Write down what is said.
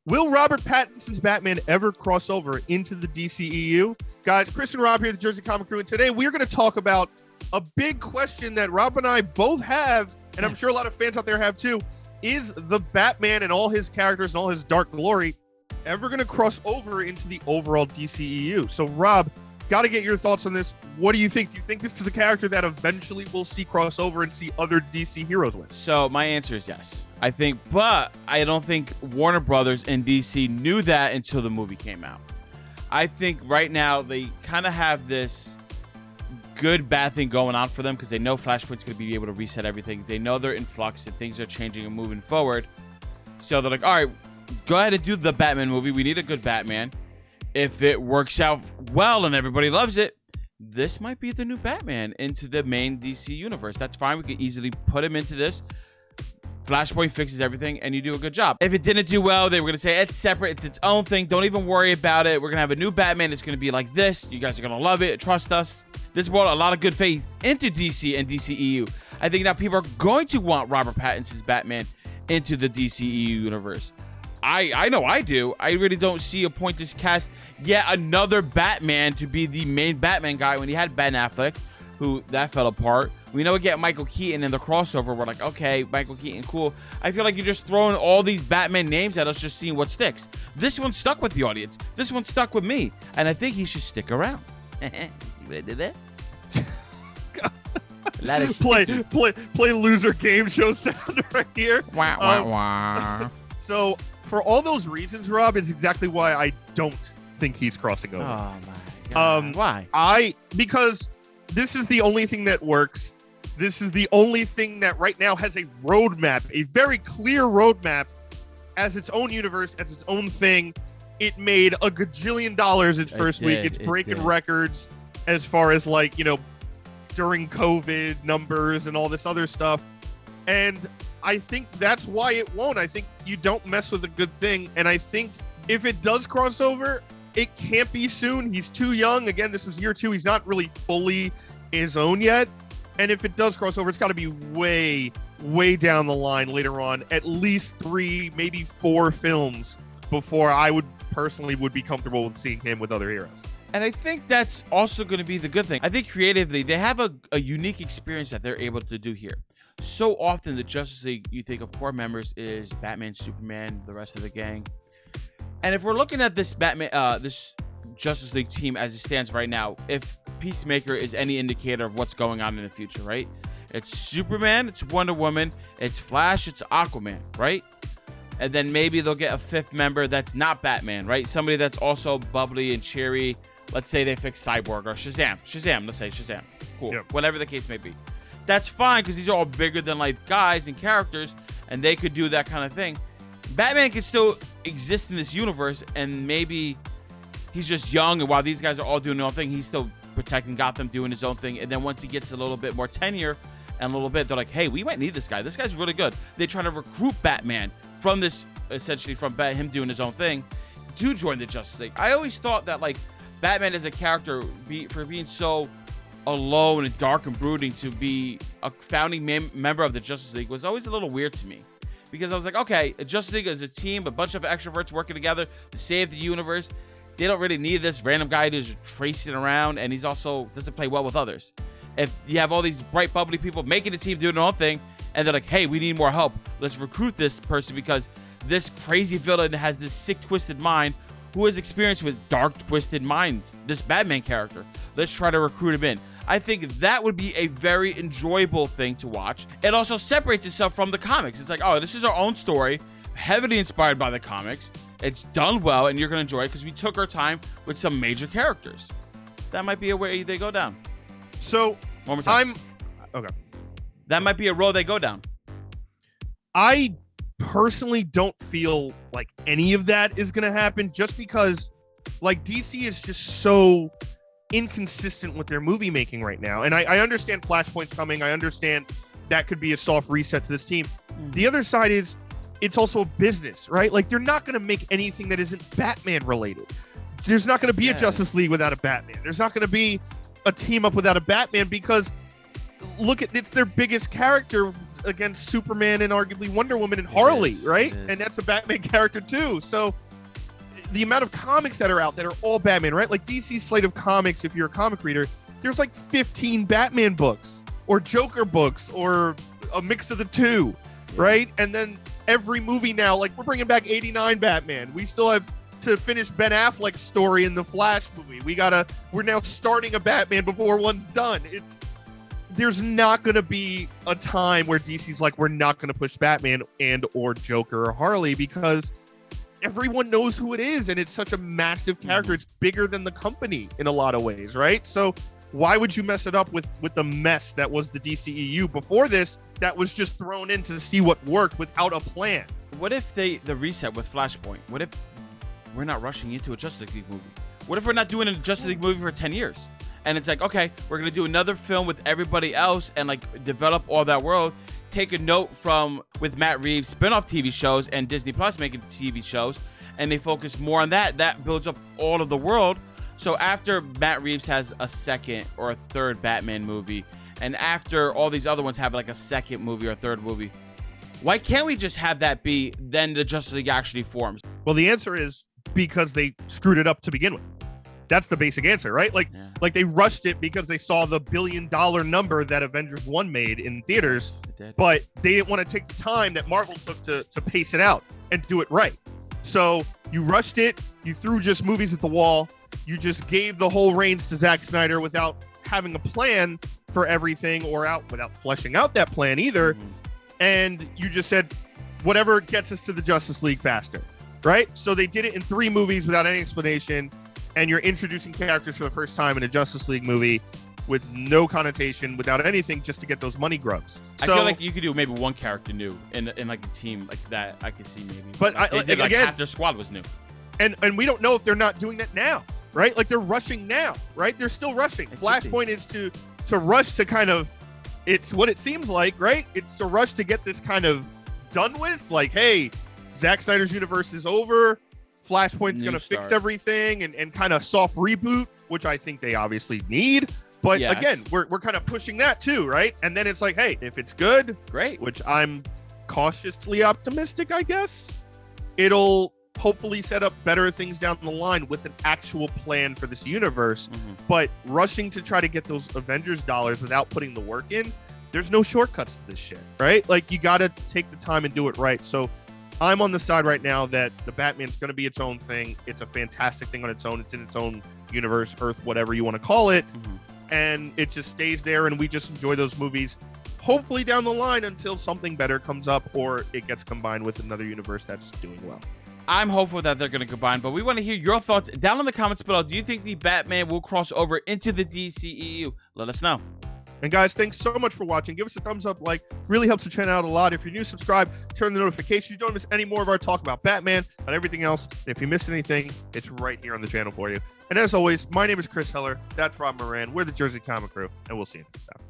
Will Robert Pattinson's Batman ever cross over into the DCEU? Guys, Chris and Rob here, the Jersey Comic Crew, and today we're going to talk about a big question that Rob and I both have, and I'm sure a lot of fans out there have too. Is the Batman and all his characters and all his dark glory ever going to cross over into the overall DCEU? So, Rob, got to get your thoughts on this. What do you think? Do you think this is a character that eventually we'll see cross over and see other DC heroes with? So my answer is yes. I think, but I don't think Warner Brothers and DC knew that until the movie came out. I think right now they kind of have this good bad thing going on for them because they know Flashpoint's going to be able to reset everything. They know they're in flux and things are changing and moving forward. So they're like, all right, go ahead and do the Batman movie. We need a good Batman. If it works out well and everybody loves it, this might be the new Batman into the main DC universe. That's fine. We could easily put him into this. Flashpoint fixes everything, and you do a good job. If it didn't do well, they were going to say, it's separate. It's its own thing. Don't even worry about it. We're going to have a new Batman. It's going to be like this. You guys are going to love it. Trust us. This brought a lot of good faith into DC and DCEU. I think now people are going to want Robert Pattinson's Batman into the DCEU universe. I know I do. I really don't see a point to cast yet another Batman to be the main Batman guy when he had Ben Affleck, who that fell apart. We know we get Michael Keaton in the crossover. We're like, okay, Michael Keaton, cool. I feel like you're just throwing all these Batman names at us, just seeing what sticks. This one stuck with the audience. This one stuck with me. And I think he should stick around. You see what I did there? play loser game show sound right here. Wah, wah, wah. So for all those reasons, Rob, is exactly why I don't think he's crossing over. Oh my God. Why? Because this is the only thing that works. This is the only thing that right now has a roadmap, a very clear roadmap as its own universe, as its own thing. It made $1 gajillion its first week. It's breaking records as far as during COVID numbers and all this other stuff. And I think that's why it won't. I think you don't mess with a good thing. And I think if it does cross over, it can't be soon. He's too young. Again, this was year 2. He's not really fully his own yet. And if it does cross over, it's got to be way, way down the line later on. At least 3, maybe 4 films before I would be comfortable with seeing him with other heroes. And I think that's also going to be the good thing. I think creatively, they have a unique experience that they're able to do here. So often, the Justice League, you think of core members is Batman, Superman, the rest of the gang. And if we're looking at this this Justice League team as it stands right now, if Peacemaker is any indicator of what's going on in the future, right? It's Superman, it's Wonder Woman, it's Flash, it's Aquaman, right? And then maybe they'll get a 5th member that's not Batman, right? Somebody that's also bubbly and cheery. Let's say they fix Cyborg or Shazam. Let's say Shazam. Cool. Yep. Whatever the case may be. That's fine because these are all bigger than life guys and characters, and they could do that kind of thing. Batman can still exist in this universe, and maybe he's just young, and while these guys are all doing their own thing, he's still protecting Gotham, doing his own thing. And then once he gets a little bit more tenure and a little bit, they're like, hey, we might need this guy. This guy's really good. They try to recruit Batman from this, essentially from him doing his own thing, to join the Justice League. I always thought that Batman as a character, for being so alone and dark and brooding, to be a founding member of the Justice League was always a little weird to me. Because I was like, okay, a Justice League is a team, a bunch of extroverts working together to save the universe. They don't really need this random guy who's tracing around, and he's also doesn't play well with others. If you have all these bright, bubbly people making a team doing their own thing, and they're like, hey, we need more help. Let's recruit this person because this crazy villain has this sick, twisted mind who has experience with dark, twisted minds. This Batman character. Let's try to recruit him in. I think that would be a very enjoyable thing to watch. It also separates itself from the comics. It's like, oh, this is our own story, heavily inspired by the comics. It's done well, and you're going to enjoy it because we took our time with some major characters. That might be a way they go down. So, one more time. Okay. That might be a road they go down. I personally don't feel like any of that is going to happen just because, DC is just so inconsistent with their movie making right now. And I understand Flashpoint's coming. I understand that could be a soft reset to this team. The other side is it's also a business, right? They're not going to make anything that isn't Batman related. There's not going to be a Justice League without a Batman. There's not going to be a team up without a Batman because look at it's their biggest character against Superman and arguably Wonder Woman and It Harley, is, right? it is. And that's a Batman character too. So the amount of comics that are out that are all Batman, right? Like DC's slate of comics, if you're a comic reader, there's like 15 Batman books or Joker books or a mix of the two, right? And then every movie now, like we're bringing back 89 Batman. We still have to finish Ben Affleck's story in the Flash movie. We're now starting a Batman before one's done. There's not going to be a time where DC's like, we're not going to push Batman and or Joker or Harley because everyone knows who it is. And it's such a massive character. It's bigger than the company in a lot of ways, right? So why would you mess it up with the mess that was the DCEU before this that was just thrown in to see what worked without a plan? What if the reset with Flashpoint? What if we're not rushing into a Justice League movie? What if we're not doing a Justice League movie for 10 years? And it's like, okay, we're going to do another film with everybody else and like develop all that world. Take a note from with Matt Reeves spin-off TV shows and Disney Plus making TV shows. And they focus more on that. That builds up all of the world. So after Matt Reeves has a second or a third Batman movie, and after all these other ones have like a second movie or a third movie, why can't we just have that be then the Justice League actually forms? Well, the answer is because they screwed it up to begin with. That's the basic answer, right? Like they rushed it because they saw the $1 billion number that Avengers 1 made in theaters, but they didn't want to take the time that Marvel took to pace it out and do it right. So you rushed it, you threw just movies at the wall, you just gave the whole reins to Zack Snyder without having a plan for everything or without fleshing out that plan either. And you just said, whatever gets us to the Justice League faster, right? So they did it in 3 movies without any explanation. And you're introducing characters for the first time in a Justice League movie with no connotation, without anything, just to get those money grubs. So, I feel like you could do maybe one character new in like a team like that. I could see maybe. But like half their squad was new. And we don't know if they're not doing that now, right? Like they're rushing now, right? They're still rushing. Flashpoint is to rush to kind of, it's what it seems like, right? It's to rush to get this kind of done with. Like, hey, Zack Snyder's universe is over. Flashpoint's going to fix everything and kind of soft reboot, which I think they obviously need. But again, we're kind of pushing that too, right? And then it's like, hey, if it's good, great, which I'm cautiously optimistic, I guess, it'll hopefully set up better things down the line with an actual plan for this universe. But rushing to try to get those Avengers dollars without putting the work in, there's no shortcuts to this shit, right? Like you got to take the time and do it right. So I'm on the side right now that the Batman's going to be its own thing. It's a fantastic thing on its own. It's in its own universe, Earth, whatever you want to call it. And it just stays there and we just enjoy those movies, hopefully down the line until something better comes up or it gets combined with another universe that's doing well. I'm hopeful that they're going to combine, but we want to hear your thoughts down in the comments below. Do you think the Batman will cross over into the DCEU? Let us know. And guys, thanks so much for watching. Give us a thumbs up, like, really helps the channel out a lot. If you're new, subscribe, turn the notifications. You don't miss any more of our talk about Batman and everything else. And if you miss anything, it's right here on the channel for you. And as always, my name is Chris Heller. That's Rob Moran. We're the Jersey Comic Crew, and we'll see you next time.